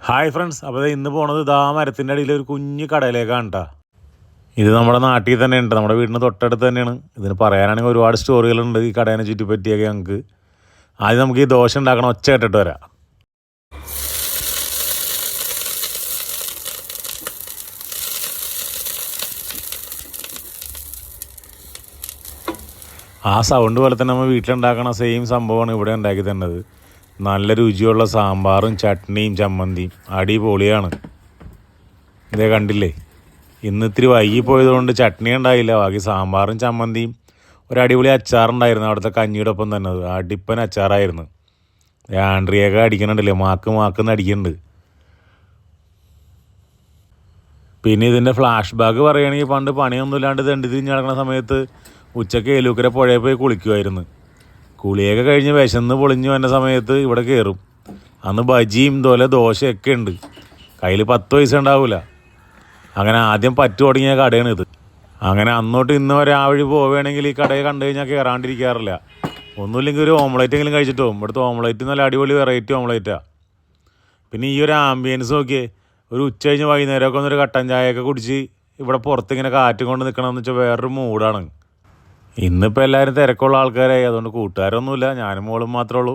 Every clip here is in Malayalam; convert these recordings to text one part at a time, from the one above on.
ഹായ് ഫ്രണ്ട്സ്, അപ്പോൾ ഇന്ന് പോണത് ഇതാ മരത്തിൻ്റെ അടിയിൽ ഒരു കുഞ്ഞു കടയിലേക്കാണ് കേട്ടോ. ഇത് നമ്മുടെ നാട്ടിൽ തന്നെ ഉണ്ട്, നമ്മുടെ വീടിന് തൊട്ടടുത്ത് തന്നെയാണ്. ഇതിന് പറയാനാണെങ്കിൽ ഒരുപാട് സ്റ്റോറികളുണ്ട് ഈ കടേനെ ചുറ്റിപ്പറ്റിയൊക്കെ. ഞങ്ങൾക്ക് ആദ്യം നമുക്ക് ഈ ദോശ ഉണ്ടാക്കണം ഒച്ച കേട്ടിട്ട് വരാം. ആ സൗണ്ട് പോലെ തന്നെ നമ്മൾ വീട്ടിലുണ്ടാക്കണ സെയിം സംഭവമാണ് ഇവിടെ ഉണ്ടാക്കി തന്നത്. നല്ല രുചിയുള്ള സാമ്പാറും ചട്നിയും ചമ്മന്തിയും അടിപൊളിയാണ്. ഇതേ കണ്ടില്ലേ, ഇന്ന് ഇത്തിരി വൈകി പോയതുകൊണ്ട് ചട്നി ഉണ്ടായില്ല. ബാക്കി സാമ്പാറും ചമ്മന്തിയും ഒരു അടിപൊളി അച്ചാറുണ്ടായിരുന്നു അവിടുത്തെ കഞ്ഞിയുടെ ഒപ്പം തന്നെ. അടിപ്പൻ അച്ചാറായിരുന്നു. ആൻഡ്രിയൊക്കെ അടിക്കണുണ്ടല്ലേ, മാക്കെന്ന് അടിക്കുന്നുണ്ട്. പിന്നെ ഇതിൻ്റെ ഫ്ലാഷ് ബാക്ക് പറയുകയാണെങ്കിൽ പണ്ട് പണിയൊന്നുമില്ലാണ്ട് തെണ്ടി തിരിഞ്ഞ് നടക്കുന്ന സമയത്ത് ഉച്ചയ്ക്ക് ഏലൂക്കര പുഴയിൽ പോയി കുളിക്കുമായിരുന്നു. കുളിയൊക്കെ കഴിഞ്ഞ് വിശന്ന് പൊളിഞ്ഞ് വന്ന സമയത്ത് ഇവിടെ കയറും. അന്ന് ബജിയും ഇതുപോലെ ദോശയൊക്കെ ഉണ്ട്. കയ്യിൽ 10 പൈസ ഉണ്ടാവില്ല. അങ്ങനെ ആദ്യം പറ്റു തുടങ്ങിയ കടയാണ് ഇത്. അങ്ങനെ അന്നോട്ട് ഇന്ന് വരെ ആ വഴി പോവുകയാണെങ്കിൽ ഈ കടയെ കണ്ടു കഴിഞ്ഞാൽ കയറാണ്ടിരിക്കാറില്ല. ഒന്നുമില്ലെങ്കിൽ ഒരു ഓംലേറ്റെങ്കിലും കഴിച്ചിട്ട് പോകും. ഇവിടുത്തെ ഓംലേറ്റ് നല്ല അടിപൊളി വെറൈറ്റി ഓംലേറ്റാണ്. പിന്നെ ഈ ഒരു ആംബിയൻസ് നോക്കിയേ, ഒരു ഉച്ച കഴിഞ്ഞ് വൈകുന്നേരമൊക്കെ ഒന്നൊരു കട്ടൻ ചായയൊക്കെ കുടിച്ച് ഇവിടെ പുറത്തിങ്ങനെ കാറ്റും കൊണ്ട് നിൽക്കണമെന്ന് വെച്ചാൽ വേറൊരു മൂഡാണ്. ഇന്നിപ്പോൾ എല്ലാവരും തിരക്കുള്ള ആൾക്കാരായി, അതുകൊണ്ട് കൂട്ടുകാരൊന്നുമില്ല, ഞാനും മോളും മാത്രമേ ഉള്ളൂ.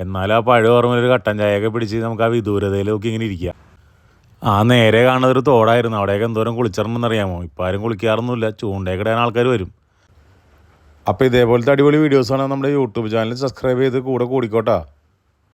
എന്നാലും ആ പഴയ ഓർമ്മയിലൊരു കട്ടൻ ചായയൊക്കെ പിടിച്ച് നമുക്ക് ആ വിദൂരതയിൽ നോക്കി ഇങ്ങനെ ഇരിക്കുക. ആ നേരെ കാണുന്നതൊരു തോടായിരുന്നു. അവിടെയൊക്കെ എന്തോരം കുളിച്ചിറങ്ങുമെന്നറിയാമോ? ഇപ്പോൾ ആരും കുളിക്കാറൊന്നുമില്ല, ചൂണ്ടയൊക്കെ ഇടാൻ ആൾക്കാർ വരും. അപ്പോൾ ഇതേപോലത്തെ അടിപൊളി വീഡിയോസാണ് നമ്മുടെ യൂട്യൂബ് ചാനൽ സബ്സ്ക്രൈബ് ചെയ്ത് കൂടെ കൂടിക്കോട്ടാ.